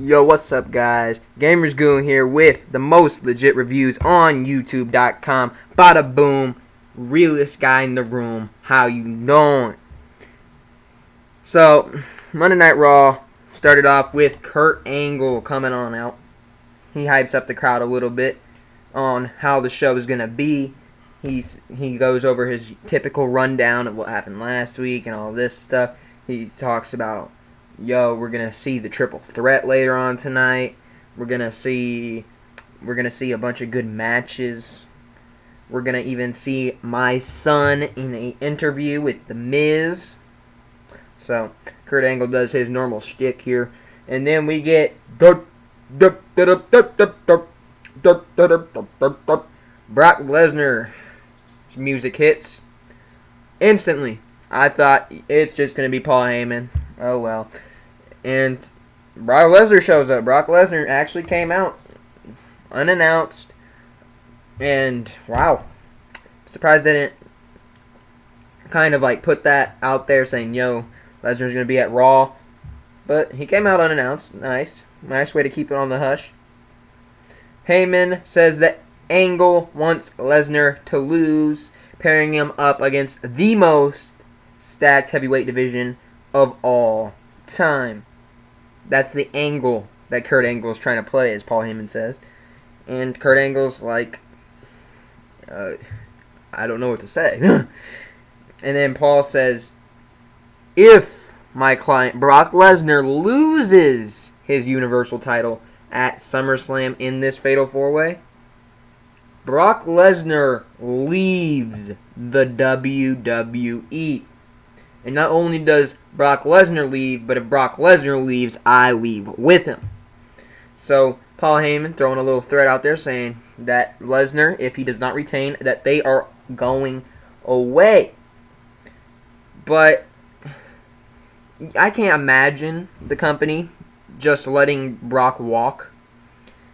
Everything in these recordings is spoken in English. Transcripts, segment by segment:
Yo, what's up, guys? Gamers Goon here with the most legit reviews on YouTube.com. Bada boom, realest guy in the room. How you doing? So, Monday Night Raw started off with Kurt Angle coming on out. He hypes up the crowd a little bit on how the show is gonna be. He goes over his typical rundown of what happened last week and all this stuff. He talks about, yo, we're gonna see the triple threat later on tonight. We're gonna see a bunch of good matches. We're gonna even see my son in an interview with The Miz. So Kurt Angle does his normal shtick here, and then we get Brock Lesnar. Music hits instantly. I thought it's just gonna be Paul Heyman. Oh well. And Brock Lesnar shows up. Brock Lesnar actually came out unannounced. And wow. Surprised they didn't kind of like put that out there saying, yo, Lesnar's going to be at Raw. But he came out unannounced. Nice. Nice way to keep it on the hush. Heyman says that Angle wants Lesnar to lose, pairing him up against the most stacked heavyweight division of all time. That's the angle that Kurt Angle is trying to play, as Paul Heyman says. And Kurt Angle's like, I don't know what to say. And then Paul says, if my client Brock Lesnar loses his Universal title at SummerSlam in this Fatal 4-Way, Brock Lesnar leaves the WWE. And not only does Brock Lesnar leave, but if Brock Lesnar leaves, I leave with him. So Paul Heyman throwing a little threat out there saying that Lesnar, if he does not retain, that they are going away. But I can't imagine the company just letting Brock walk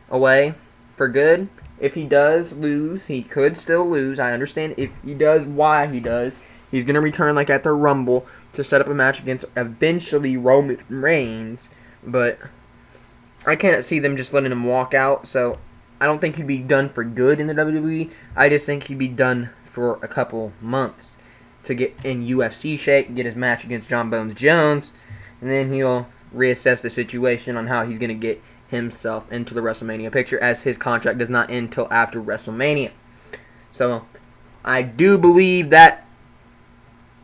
away for good. If he does lose, he could still lose. I understand if he does, why he does. He's going to return like at the Rumble to set up a match against eventually Roman Reigns. But I can't see them just letting him walk out. So I don't think he'd be done for good in the WWE. I just think he'd be done for a couple months to get in UFC shape, get his match against John Bones Jones. And then he'll reassess the situation on how he's going to get himself into the WrestleMania picture, as his contract does not end until after WrestleMania. So I do believe that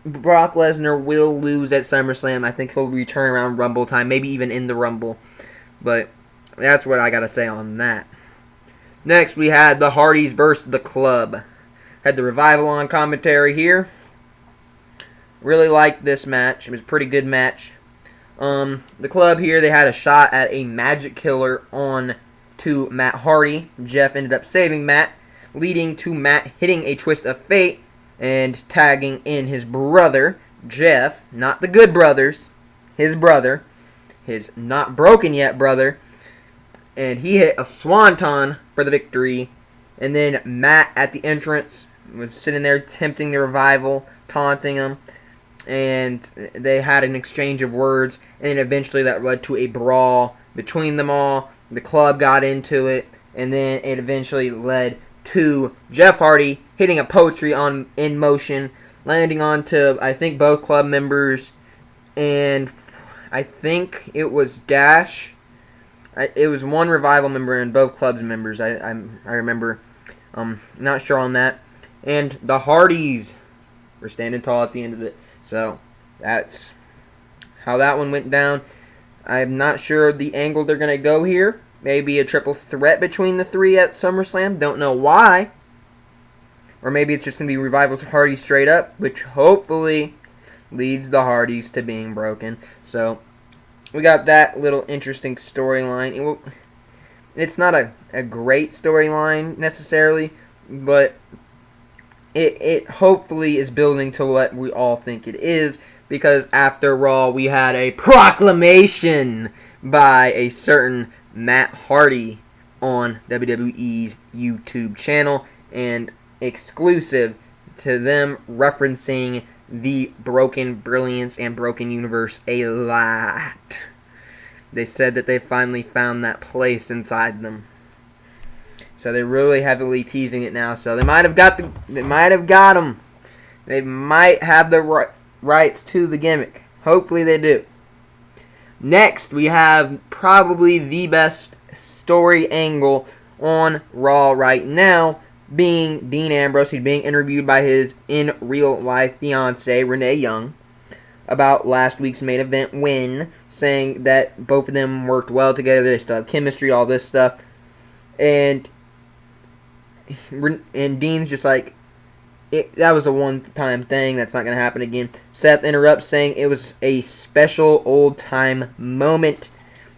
Brock Lesnar will lose at SummerSlam. I think he'll return around Rumble time, maybe even in the Rumble. But that's what I got to say on that. Next, we had the Hardys versus the Club. Had the Revival on commentary here. Really liked this match. It was a pretty good match. The Club here, they had a shot at a Magic Killer on to Matt Hardy. Jeff ended up saving Matt, leading to Matt hitting a Twist of Fate and tagging in his brother, Jeff, not the Good Brothers, his brother, his not broken yet brother, and he hit a Swanton for the victory. And then Matt at the entrance was sitting there tempting the Revival, taunting him, and they had an exchange of words, and eventually that led to a brawl between them all. The Club got into it, and then it eventually led to Jeff Hardy hitting a poetry in motion, landing onto, I think, both Club members, and I think it was Dash. It was one Revival member and both Club's members. I remember. Not sure on that. And the Hardys were standing tall at the end of it. So that's how that one went down. I'm not sure the angle they're going to go here. Maybe a triple threat between the three at SummerSlam. Don't know why. Or maybe it's just going to be Revival Hardys straight up, which hopefully leads the Hardys to being broken. So we got that little interesting storyline. It's not a great storyline necessarily, but it hopefully is building to what we all think it is, because after all, we had a proclamation by a certain Matt Hardy on WWE's YouTube channel, and exclusive to them referencing the Broken Brilliance and Broken Universe a lot. They said that they finally found that place inside them. So they're really heavily teasing it now. So they might have got them. They might have the rights to the gimmick. Hopefully they do. Next, we have probably the best story angle on Raw right now, being Dean Ambrose. He's being interviewed by his in real life fiance Renee Young about last week's main event win, saying that both of them worked well together. They still have chemistry, all this stuff, and Dean's just like, that was a one-time thing. That's not going to happen again. Seth interrupts, saying it was a special old-time moment.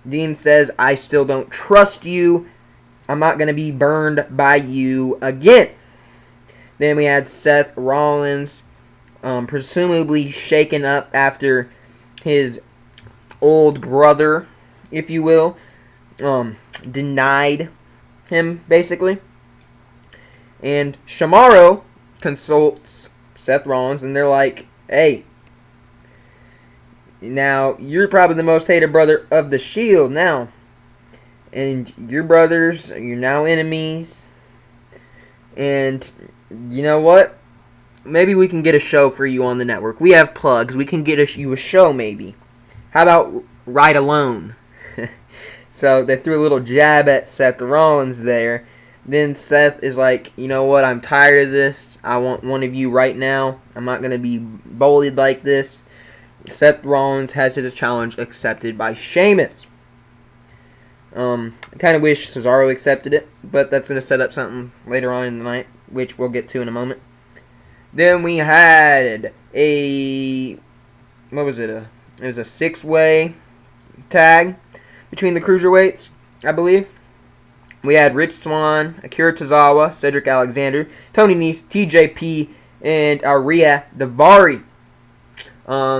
Dean says, I still don't trust you. I'm not going to be burned by you again. Then we had Seth Rollins, presumably shaken up after his old brother, if you will, denied him, basically. And Shamaro consults Seth Rollins, and they're like, hey, now you're probably the most hated brother of the Shield now, and your brothers, you're now enemies, and you know what, maybe we can get a show for you on the network. We have plugs. We can get you a show, maybe. How about Ride Alone? So they threw a little jab at Seth Rollins there. Then Seth is like, you know what, I'm tired of this. I want one of you right now. I'm not going to be bullied like this. Seth Rollins has his challenge accepted by Sheamus. I kind of wish Cesaro accepted it, but that's going to set up something later on in the night, which we'll get to in a moment. Then we had it was a 6-way tag between the cruiserweights, I believe. We had Rich Swann, Akira Tozawa, Cedric Alexander, Tony Nese, TJP, and Ariya Daivari.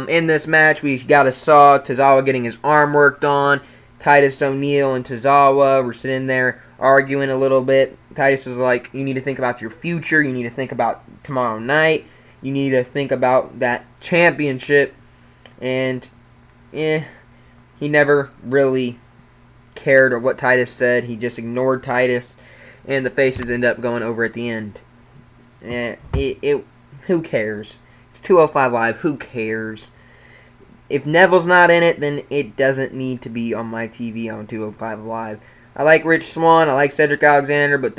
In this match, we saw Tozawa getting his arm worked on. Titus O'Neil and Tozawa were sitting there arguing a little bit. Titus is like, you need to think about your future. You need to think about tomorrow night. You need to think about that championship. And, he never really cared or what Titus said. He just ignored Titus, and the faces end up going over at the end. And who cares? It's 205 Live. Who cares? If Neville's not in it, then it doesn't need to be on my TV on 205 Live. I like Rich Swann. I like Cedric Alexander, but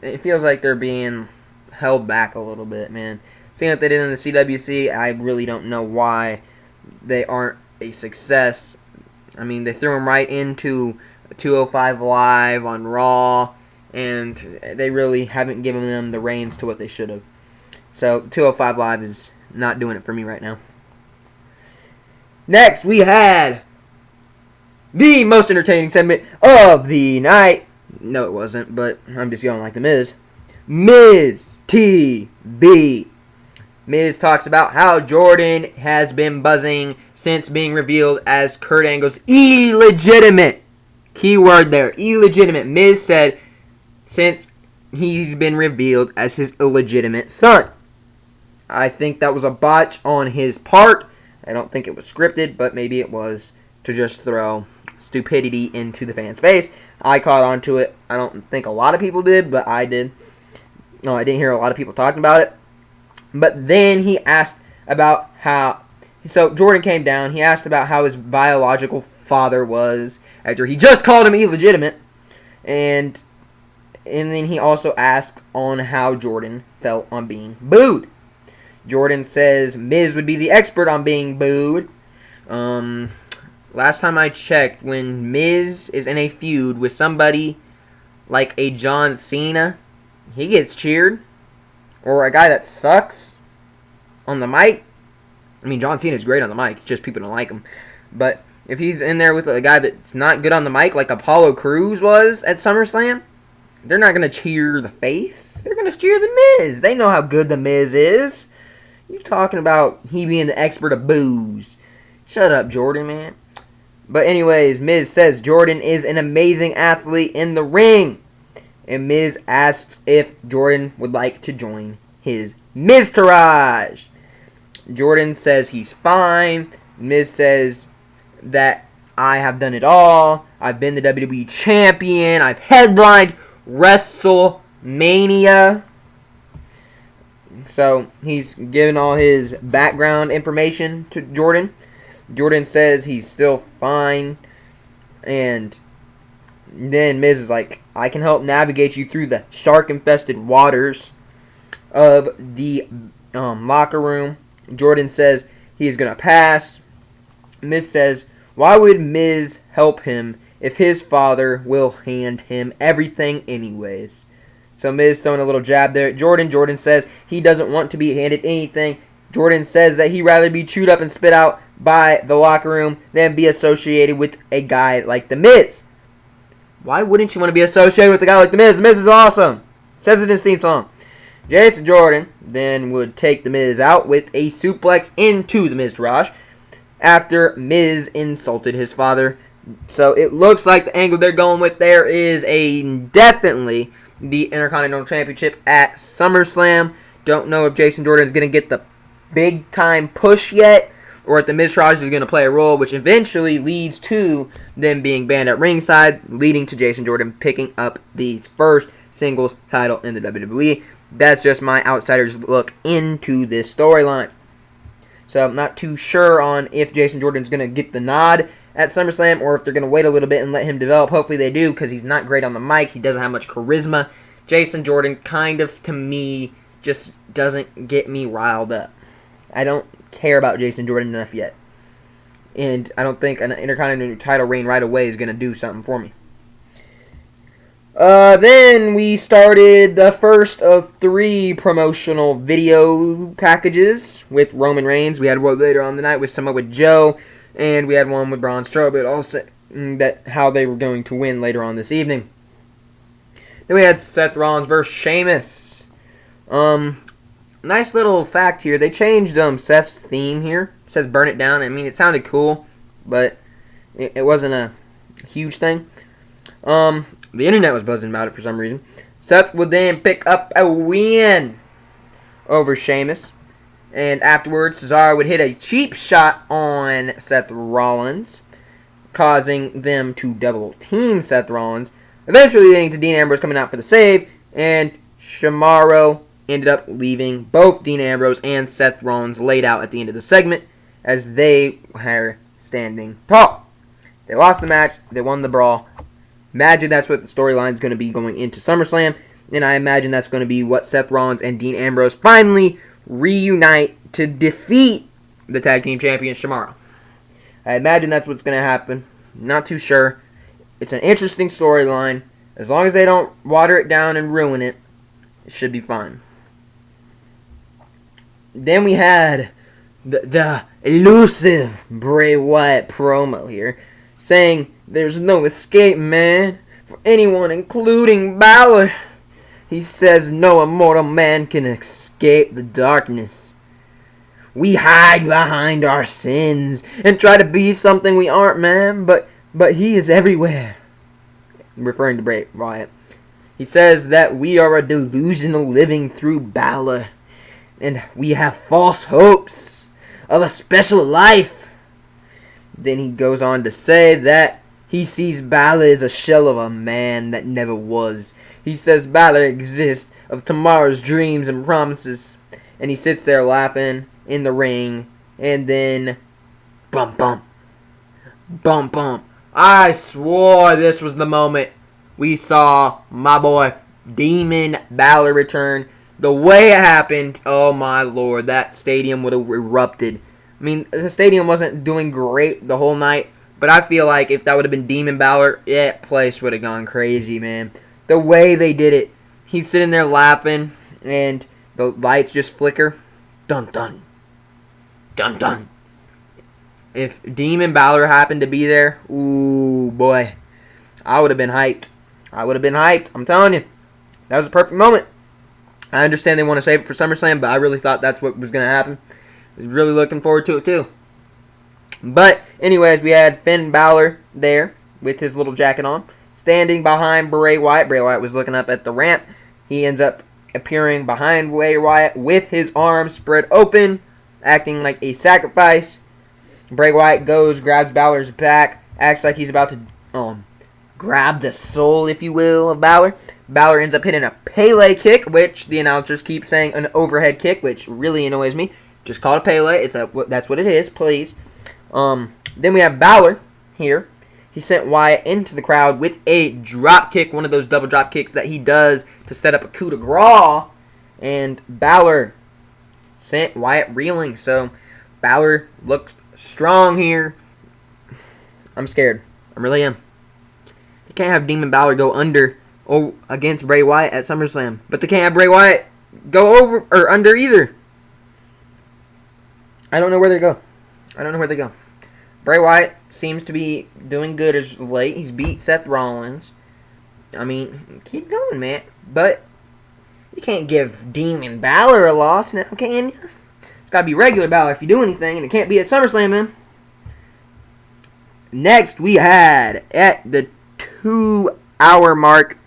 it feels like they're being held back a little bit, man. Seeing what they did in the CWC, I really don't know why they aren't a success. I mean, they threw them right into 205 Live on Raw, and they really haven't given them the reins to what they should have. So 205 Live is not doing it for me right now. Next, we had the most entertaining segment of the night. No, it wasn't, but I'm just going like the Miz. Miz TV. Miz talks about how Jordan has been buzzing since being revealed as Kurt Angle's illegitimate. Keyword there, illegitimate. Miz said since he's been revealed as his illegitimate son. I think that was a botch on his part. I don't think it was scripted, but maybe it was to just throw stupidity into the fans' face. I caught on to it. I don't think a lot of people did, but I did. No, I didn't hear a lot of people talking about it. But then he asked about how... So Jordan came down. He asked about how his biological father was after he just called him illegitimate. And then he also asked on how Jordan felt on being booed. Jordan says Miz would be the expert on being booed. Last time I checked, when Miz is in a feud with somebody like a John Cena, he gets cheered. Or a guy that sucks on the mic. I mean, John Cena's great on the mic. It's just people don't like him. But if he's in there with a guy that's not good on the mic, like Apollo Crews was at SummerSlam, they're not going to cheer the face. They're going to cheer the Miz. They know how good the Miz is. You're talking about he being the expert of boos. Shut up, Jordan, man. But anyways, Miz says Jordan is an amazing athlete in the ring. And Miz asks if Jordan would like to join his Miztourage. Jordan says he's fine. Miz says that I have done it all. I've been the WWE champion. I've headlined WrestleMania. So he's giving all his background information to Jordan. Jordan says he's still fine. And then Miz is like, I can help navigate you through the shark-infested waters of the locker room. Jordan says he is going to pass. Miz says, why would Miz help him if his father will hand him everything anyways? So Miz throwing a little jab there at Jordan. Jordan says he doesn't want to be handed anything. Jordan says that he'd rather be chewed up and spit out by the locker room than be associated with a guy like The Miz. Why wouldn't you want to be associated with a guy like The Miz? The Miz is awesome. It says it in his theme song. Jason Jordan then would take The Miz out with a suplex into the Miztourage after Miz insulted his father. So it looks like the angle they're going with there is definitely the Intercontinental Championship at SummerSlam. Don't know if Jason Jordan is going to get the big time push yet, or if the Miztourage is going to play a role, which eventually leads to them being banned at ringside, leading to Jason Jordan picking up the first singles title in the WWE. That's just my outsider's look into this storyline. So I'm not too sure on if Jason Jordan's going to get the nod at SummerSlam or if they're going to wait a little bit and let him develop. Hopefully they do, because he's not great on the mic. He doesn't have much charisma. Jason Jordan kind of, to me, just doesn't get me riled up. I don't care about Jason Jordan enough yet. And I don't think an Intercontinental title reign right away is going to do something for me. Then we started the first of 3 promotional video packages with Roman Reigns. We had one later on the night with Samoa Joe, and we had one with Braun Strowman, also that how they were going to win later on this evening. Then we had Seth Rollins versus Sheamus. Nice little fact here. They changed Seth's theme here. It says "Burn It Down." I mean, it sounded cool, but it wasn't a huge thing. The internet was buzzing about it for some reason. Seth would then pick up a win over Sheamus. And afterwards, Cesaro would hit a cheap shot on Seth Rollins, causing them to double team Seth Rollins, eventually leading to Dean Ambrose coming out for the save, and Shamaro ended up leaving both Dean Ambrose and Seth Rollins laid out at the end of the segment as they were standing tall. They lost the match. They won the brawl. Imagine that's what the storyline is going to be going into SummerSlam, and I imagine that's going to be what Seth Rollins and Dean Ambrose finally reunite to defeat the tag team champions tomorrow. I imagine that's what's going to happen. Not too sure. It's an interesting storyline. As long as they don't water it down and ruin it, it should be fine. Then we had the elusive Bray Wyatt promo here, saying there's no escape, man, for anyone, including Balor. He says no immortal man can escape the darkness. We hide behind our sins and try to be something we aren't, man, but he is everywhere. Referring to Bray Wyatt. He says that we are a delusional living through Balor, and we have false hopes of a special life. Then he goes on to say that he sees Balor as a shell of a man that never was. He says Balor exists of tomorrow's dreams and promises. And he sits there laughing in the ring. And then, bump, bump. Bump, bump. I swore this was the moment we saw my boy Demon Balor return. The way it happened, oh my lord, that stadium would have erupted. I mean, the stadium wasn't doing great the whole night, but I feel like if that would have been Demon Balor, that place would have gone crazy, man. The way they did it, he's sitting there laughing, and the lights just flicker. Dun dun. Dun dun. If Demon Balor happened to be there, ooh, boy, I would have been hyped. I'm telling you. That was a perfect moment. I understand they want to save it for SummerSlam, but I really thought that's what was going to happen. I was really looking forward to it, too. But, anyways, we had Finn Balor there with his little jacket on, standing behind Bray Wyatt. Bray Wyatt was looking up at the ramp. He ends up appearing behind Bray Wyatt with his arms spread open, acting like a sacrifice. Bray Wyatt goes, grabs Balor's back, acts like he's about to grab the soul, if you will, of Balor. Balor ends up hitting a Pele kick, which the announcers keep saying an overhead kick, which really annoys me. Just call it Pele. That's what it is, please. Then we have Balor here. He sent Wyatt into the crowd with a drop kick, one of those double drop kicks that he does to set up a coup de grace. And Balor sent Wyatt reeling. So Balor looks strong here. I'm scared. I really am. They can't have Demon Balor go under against Bray Wyatt at SummerSlam. But they can't have Bray Wyatt go over or under either. I don't know where they go. Bray Wyatt seems to be doing good as of late. He's beat Seth Rollins. I mean, keep going, man. But you can't give Demon Balor a loss now, can you? It's got to be regular Balor if you do anything, and it can't be at SummerSlam, man. Next, we had at the 2-hour mark.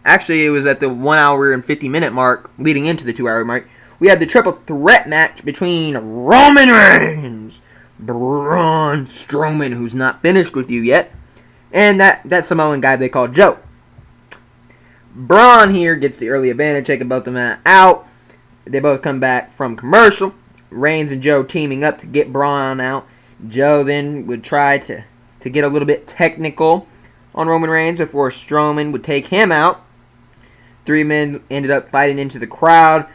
Actually, it was at the 1 hour and 50-minute mark leading into the 2-hour mark. We had the triple threat match between Roman Reigns, Braun Strowman, who's not finished with you yet, and that Samoan guy they call Joe. Braun here gets the early advantage, taking both of them out. They both come back from commercial. Reigns and Joe teaming up to get Braun out. Joe then would try to get a little bit technical on Roman Reigns before Strowman would take him out. Three men ended up fighting into the crowd.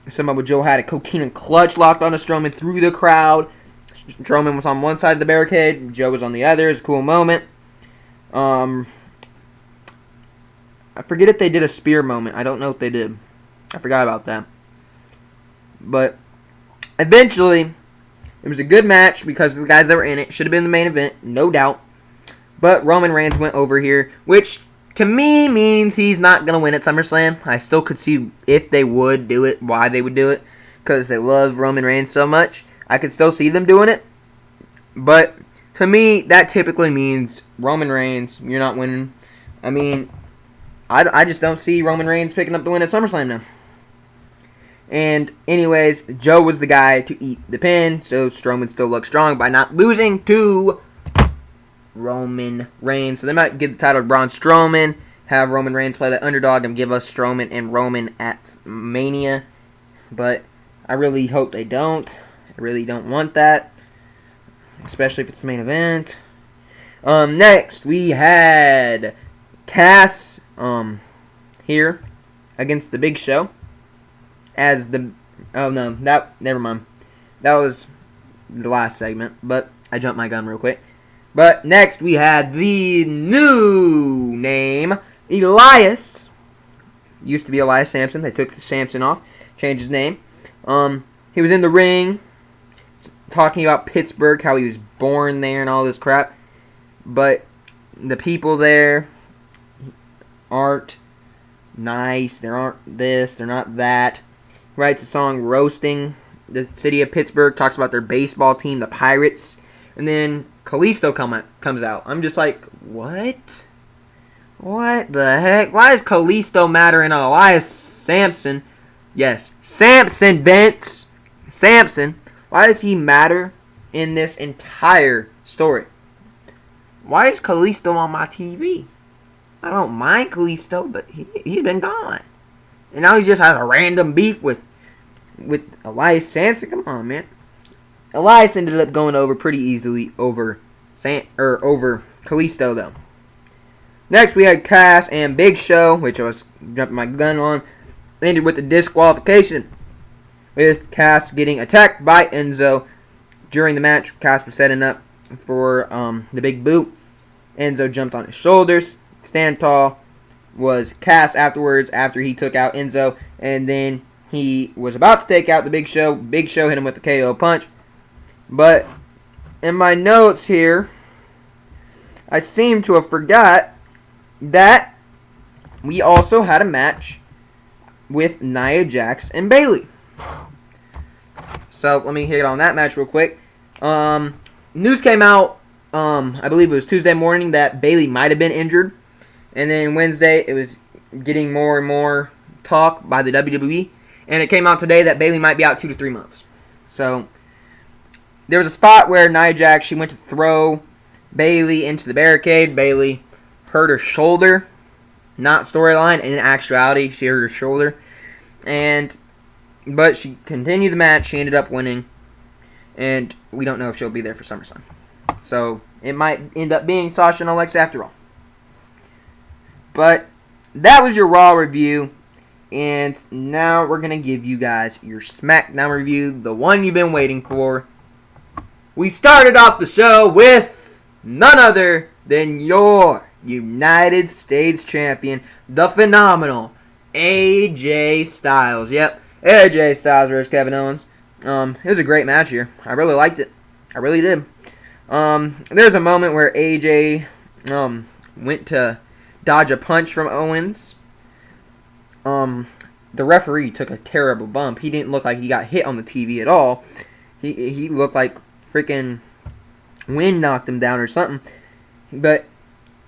Samoa Joe had a coquina clutch locked onto Strowman through the crowd. Strowman was on one side of the barricade. Joe was on the other. It was a cool moment. I forget if they did a spear moment. I don't know if they did. I forgot about that. But eventually, it was a good match because of the guys that were in it. Should have been the main event, no doubt. But Roman Reigns went over here, which to me means he's not going to win at SummerSlam. I still could see if they would do it, why they would do it, because they love Roman Reigns so much. I could still see them doing it. But to me, that typically means Roman Reigns, you're not winning. I mean, I just don't see Roman Reigns picking up the win at SummerSlam now. And anyways, Joe was the guy to eat the pin, so Strowman still looks strong by not losing to Roman Reigns. So they might give the title to Braun Strowman, have Roman Reigns play the underdog, and give us Strowman and Roman at Mania. But I really hope they don't. I really don't want that, especially if it's the main event. Next, we had Cass here against the Big Show as the... Oh, no, never mind. That was the last segment, but I jumped my gun real quick. But next, we had the new name, Elias. Used to be Elias Sampson. They took the Sampson off, changed his name. He was in the ring talking about Pittsburgh, how he was born there and all this crap. But the people there aren't nice. They aren't this. They're not that. He writes a song roasting the city of Pittsburgh. Talks about their baseball team, the Pirates. And then Kalisto comes out. I'm just like, what? What the heck? Why does Kalisto matter in Elias Sampson? Yes, Samson, Vince. Samson. Why does he matter in this entire story? Why is Kalisto on my TV? I don't mind Kalisto, but he's been gone. And now he just has a random beef with Elias Sampson. Come on, man. Elias ended up going over pretty easily over Kalisto, though. Next, we had Cass and Big Show, which I was jumping my gun on. Ended with a disqualification, with Cass getting attacked by Enzo. During the match, Cass was setting up for the big boot. Enzo jumped on his shoulders. Stand tall was Cass afterwards, after he took out Enzo. And then he was about to take out the Big Show. Big Show hit him with the KO punch. But in my notes here, I seem to have forgot that we also had a match with Nia Jax and Bayley. So let me hit on that match real quick. News came out, I believe it was Tuesday morning, that Bayley might have been injured. And then Wednesday, it was getting more and more talk by the WWE. And it came out today that Bayley might be out 2 to 3 months. So there was a spot where Nia Jax, she went to throw Bayley into the barricade. Bayley hurt her shoulder. Not storyline. In actuality, she hurt her shoulder. But she continued the match. She ended up winning. And we don't know if she'll be there for SummerSlam. So it might end up being Sasha and Alexa after all. But that was your Raw review. And now we're going to give you guys your SmackDown review. The one you've been waiting for. We started off the show with none other than your United States Champion, the phenomenal AJ Styles. Yep, AJ Styles versus Kevin Owens. It was a great match here. I really liked it. I really did. There's a moment where AJ went to dodge a punch from Owens. The referee took a terrible bump. He didn't look like he got hit on the TV at all. He looked like freaking wind knocked him down or something. But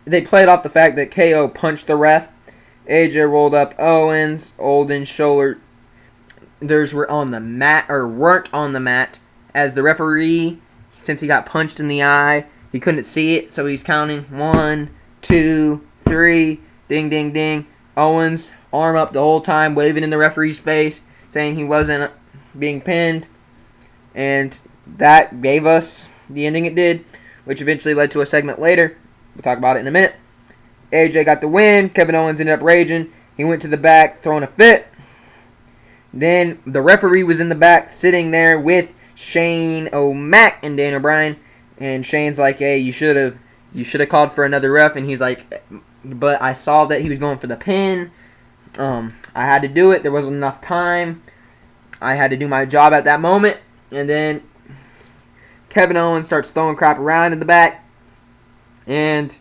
they played off the fact that KO punched the ref. AJ rolled up Owens. Olden's shoulders were on the mat, or weren't on the mat, as the referee, since he got punched in the eye, he couldn't see it, so he's counting 1, 2, 3, ding, ding, ding. Owens, arm up the whole time, waving in the referee's face, saying he wasn't being pinned, and that gave us the ending it did, which eventually led to a segment later. We'll talk about it in a minute. AJ got the win. Kevin Owens ended up raging. He went to the back, throwing a fit. Then the referee was in the back, sitting there with Shane O'Mac and Daniel Bryan. And Shane's like, "Hey, you should have called for another ref." And he's like, "But I saw that he was going for the pin. I had to do it. There wasn't enough time. I had to do my job at that moment." And then Kevin Owens starts throwing crap around in the back. And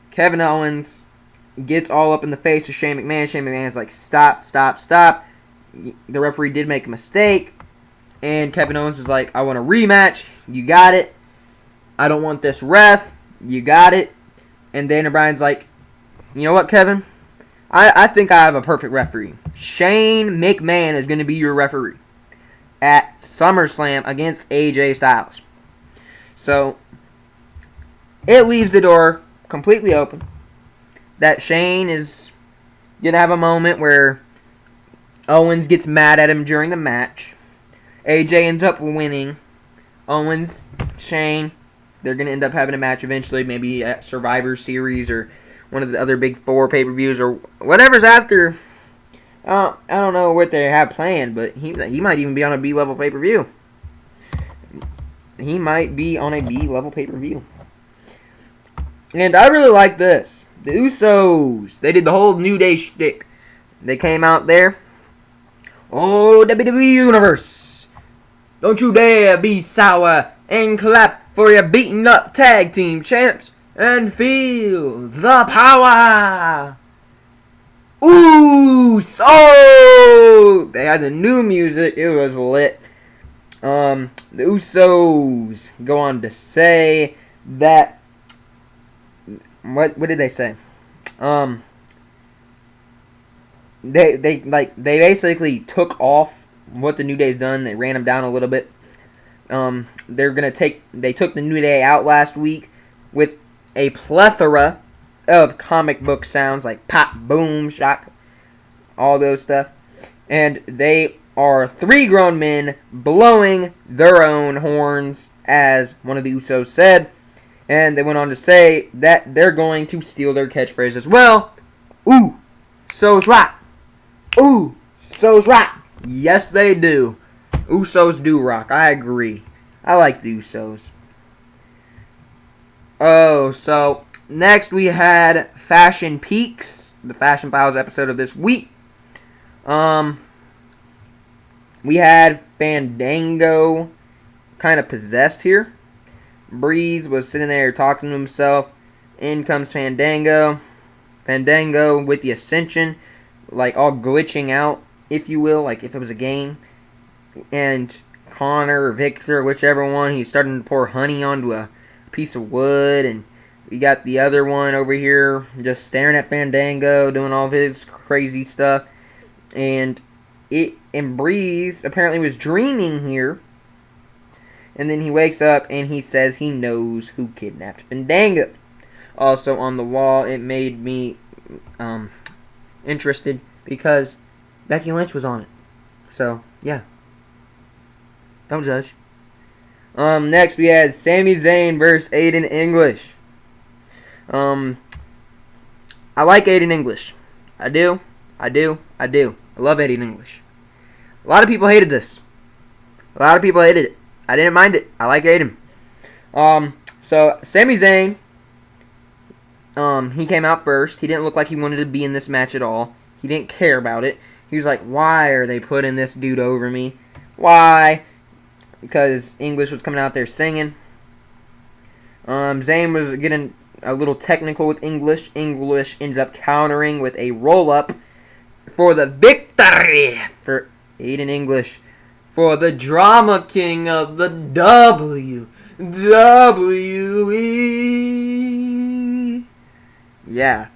Kevin Owens gets all up in the face of Shane McMahon. Shane McMahon's like, "Stop, stop, stop." The referee did make a mistake. And Kevin Owens is like, "I want a rematch. You got it. I don't want this ref. You got it." And Daniel Bryan's like, "You know what, Kevin? I think I have a perfect referee. Shane McMahon is going to be your referee at SummerSlam against AJ Styles." So it leaves the door completely open that Shane is going to have a moment where Owens gets mad at him during the match. AJ ends up winning. Owens, Shane, they're going to end up having a match eventually, maybe at Survivor Series or one of the other big 4 pay-per-views or whatever's after. I don't know what they have planned, but he might even be on a B-level pay-per-view. He might be on a B-level pay-per-view. And I really like this. The Usos, they did the whole New Day shtick. They came out there. "Oh, WWE Universe, don't you dare be sour and clap for your beaten up tag team champs and feel the power." Ooh, so they had the new music. It was lit. The Usos go on to say that, what did they say? They basically took off what the New Day's done. They ran them down a little bit. They took the New Day out last week with a plethora of comic book sounds like pop, boom, shock, all those stuff. And they are 3 grown men blowing their own horns, as one of the Usos said. And they went on to say that they're going to steal their catchphrase as well. "Ooh, so's right. Ooh, so's right." Yes, they do. Usos do rock. I agree. I like the Usos. Oh, so next we had Fashion Peaks, the Fashion Files episode of this week. We had Fandango kind of possessed here. Breeze was sitting there talking to himself. In comes Fandango. Fandango with the Ascension, like all glitching out, if you will, like if it was a game. And Connor or Victor, whichever one, he's starting to pour honey onto a piece of wood. And we got the other one over here just staring at Fandango, doing all of his crazy stuff. And Breeze apparently was dreaming here. And then he wakes up and he says he knows who kidnapped Fandango. Also on the wall, it made me interested because Becky Lynch was on it. So, yeah. Don't judge. Next we had Sami Zayn versus Aiden English. I like Aiden English. I do. I love Aiden English. A lot of people hated this. A lot of people hated it. I didn't mind it. I like Aiden. So Sami Zayn, he came out first. He didn't look like he wanted to be in this match at all. He didn't care about it. He was like, why are they putting this dude over me? Why? Because English was coming out there singing. Zayn was getting a little technical with English. English ended up countering with a roll-up for the victory for Aiden English. For the drama king of the WWE. Yeah.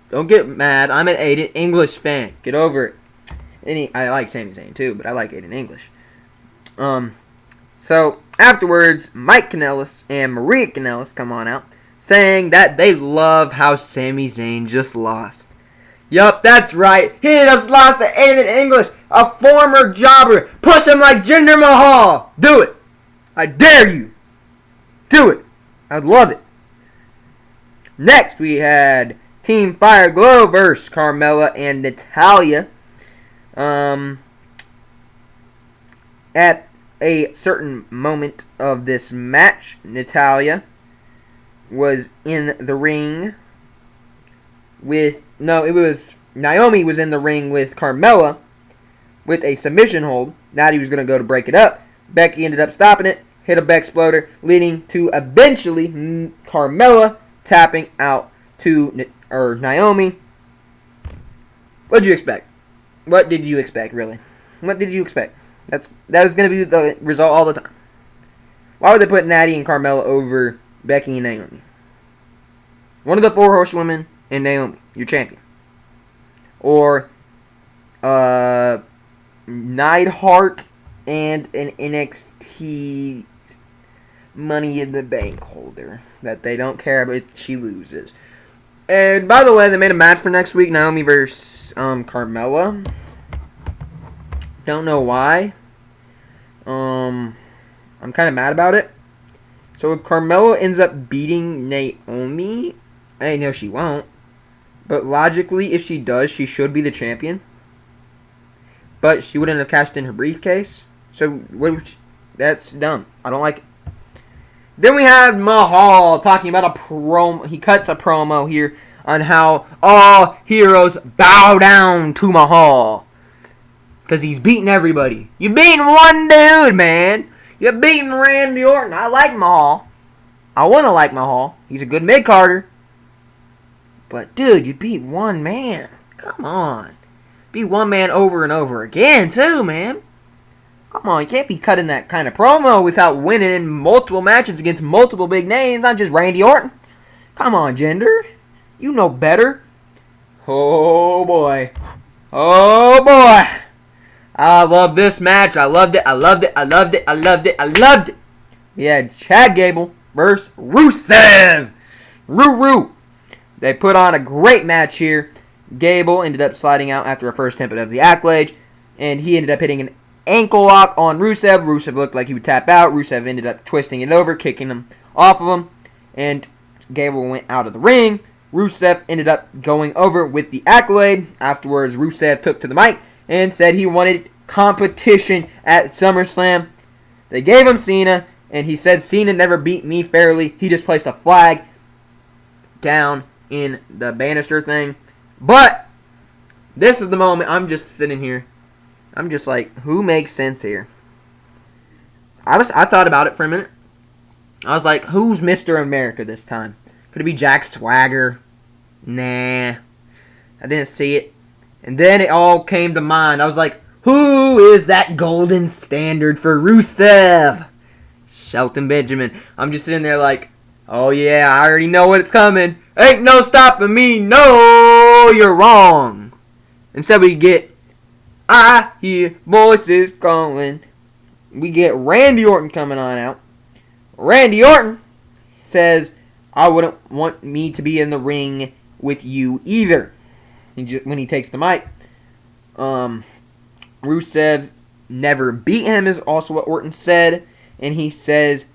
Don't get mad. I'm an Aiden English fan. Get over it. I like Sami Zayn too, but I like Aiden English. So afterwards, Mike Kanellis and Maria Kanellis come on out, saying that they love how Sami Zayn just lost. Yup, that's right. He just lost to Aiden English, a former jobber. Push him like Jinder Mahal. Do it. I dare you. Do it. I'd love it. Next, we had Team Fire Glow versus Carmella and Natalya. At a certain moment of this match, Natalya was in the ring with... No, it was... Naomi was in the ring with Carmella with a submission hold. Natty was going to go to break it up. Becky ended up stopping it, hit a Beck Exploder, leading to eventually Carmella tapping out to Naomi. What did you expect? What did you expect, really? What did you expect? That was going to be the result all the time. Why would they put Natty and Carmella over Becky and Naomi? One of the 4 horsewomen and Naomi, your champion. Or Neidhart and an NXT Money in the Bank holder that they don't care about if she loses. And by the way, they made a match for next week, Naomi versus Carmella. Don't know why. I'm kind of mad about it. So if Carmella ends up beating Naomi, I know she won't. But logically, if she does, she should be the champion. But she wouldn't have cashed in her briefcase. So that's dumb. I don't like it. Then we had Mahal talking about a promo. He cuts a promo here on how all heroes bow down to Mahal. Because he's beating everybody. You beating one dude, man. You're beating Randy Orton. I like Mahal. I want to like Mahal. He's a good mid-carder. But, dude, you beat one man. Come on. Beat one man over and over again, too, man. Come on, you can't be cutting that kind of promo without winning in multiple matches against multiple big names, not just Randy Orton. Come on, Jinder. You know better. Oh, boy. Oh, boy. I love this match. I loved it. We had Chad Gable versus Rusev. Roo. They put on a great match here. Gable ended up sliding out after a first attempt of the accolade, and he ended up hitting an ankle lock on Rusev. Rusev looked like he would tap out. Rusev ended up twisting it over, kicking him off of him, and Gable went out of the ring. Rusev ended up going over with the accolade. Afterwards, Rusev took to the mic and said he wanted competition at SummerSlam. They gave him Cena, and he said Cena never beat me fairly. He just placed a flag down in the banister thing. But this is the moment I'm just sitting here. I'm just like, who makes sense here? I thought about it for a minute. I was like, who's Mr. America this time? Could it be Jack Swagger? Nah. I didn't see it. And then it all came to mind. I was like, who is that golden standard for Rusev? Shelton Benjamin. I'm just sitting there like, oh yeah, I already know what's coming. Ain't no stopping me. No, you're wrong. Instead we get, I hear voices calling. we get Randy Orton coming on out. Randy Orton says, I wouldn't want me to be in the ring with you either. When he takes the mic. Rusev never beat him is also what Orton said. And he says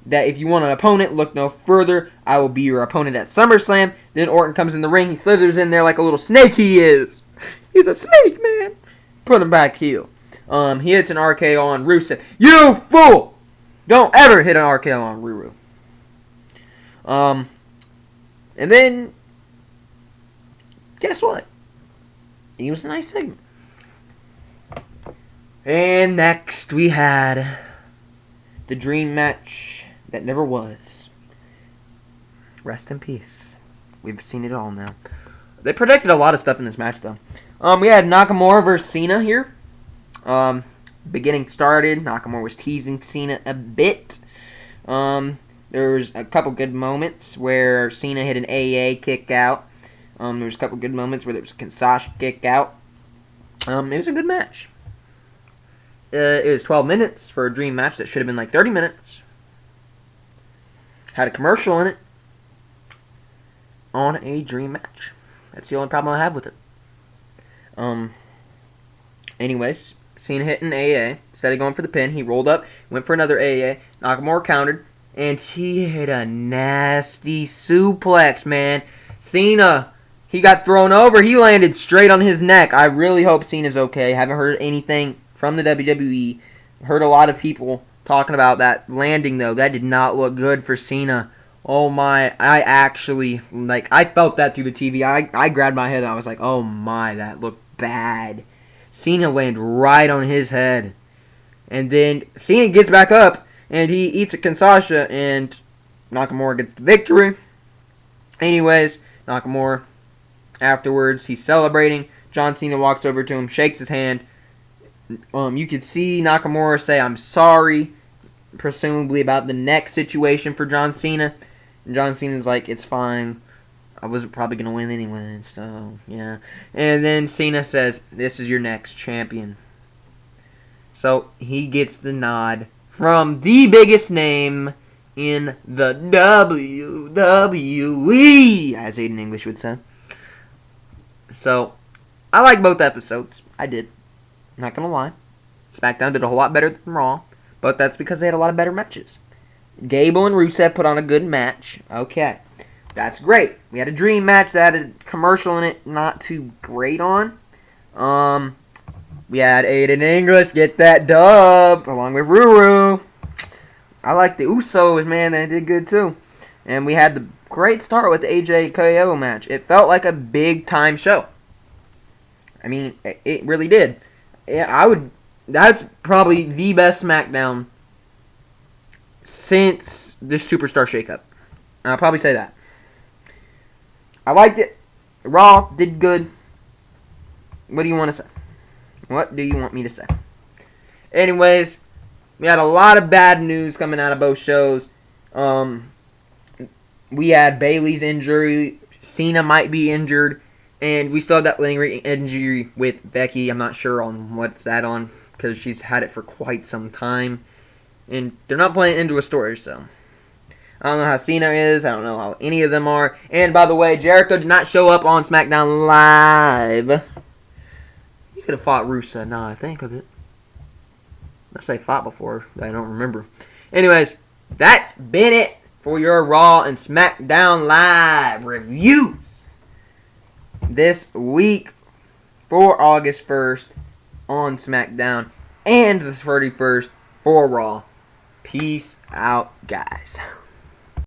that if you want an opponent, look no further. I will be your opponent at SummerSlam. Then Orton comes in the ring. He slithers in there like a little snake he is. He's a snake, man. Put him back heel. He hits an RKO on Rusev. You fool! Don't ever hit an RKO on Ruru. And then, guess what? It was a nice segment. And next we had the dream match that never was. Rest in peace. We've seen it all now. They predicted a lot of stuff in this match, though. We had Nakamura versus Cena here. Beginning started. Nakamura was teasing Cena a bit. There was a couple good moments where Cena hit an AA kick out. There was a couple good moments where there was a Kinshasa kick out. It was a good match. It was 12 minutes for a dream match that should have been like 30 minutes. Had a commercial in it. On a dream match. That's the only problem I have with it. Anyways, Cena hit an AA. Instead of going for the pin, he rolled up, went for another AA. Nakamura countered, and he hit a nasty suplex, man. Cena, he got thrown over. He landed straight on his neck. I really hope Cena's okay. Haven't heard anything from the WWE. Heard a lot of people talking about that landing, though. That did not look good for Cena. Oh my, I actually, I felt that through the TV. I grabbed my head and I was like, oh my, that looked bad. Cena landed right on his head. And then Cena gets back up and he eats a Kinshasa and Nakamura gets the victory. Anyways, Nakamura, afterwards, he's celebrating. John Cena walks over to him, shakes his hand. You could see Nakamura say, I'm sorry, presumably about the neck situation for John Cena. And John Cena's like, it's fine. I was probably going to win anyway, so, yeah. And then Cena says, this is your next champion. So, he gets the nod from the biggest name in the WWE, as Aiden English would say. So, I like both episodes. I did. Not going to lie. SmackDown did a whole lot better than Raw, but that's because they had a lot of better matches. Gable and Rusev put on a good match. Okay. That's great. We had a dream match that had a commercial in it not too great on. We had Aiden English get that dub along with Ruru. I like the Usos, man. They did good too. And we had the great start with the AJ KO match. It felt like a big time show. I mean, it really did. Yeah, that's probably the best SmackDown since this Superstar shakeup. I'll probably say that. I liked it. Raw did good. What do you want to say? What do you want me to say? Anyways, we had a lot of bad news coming out of both shows. We had Bayley's injury. Cena might be injured. And we still have that lingering injury with Becky. I'm not sure on what's that on, because she's had it for quite some time. And they're not playing into a story, so I don't know how Cena is. I don't know how any of them are. And by the way, Jericho did not show up on SmackDown Live. He could have fought Rusev. Now I think of it. Unless I fought before. I don't remember. Anyways, that's been it for your Raw and SmackDown Live reviews this week for August 1st on SmackDown and the 31st for Raw. Peace out, guys.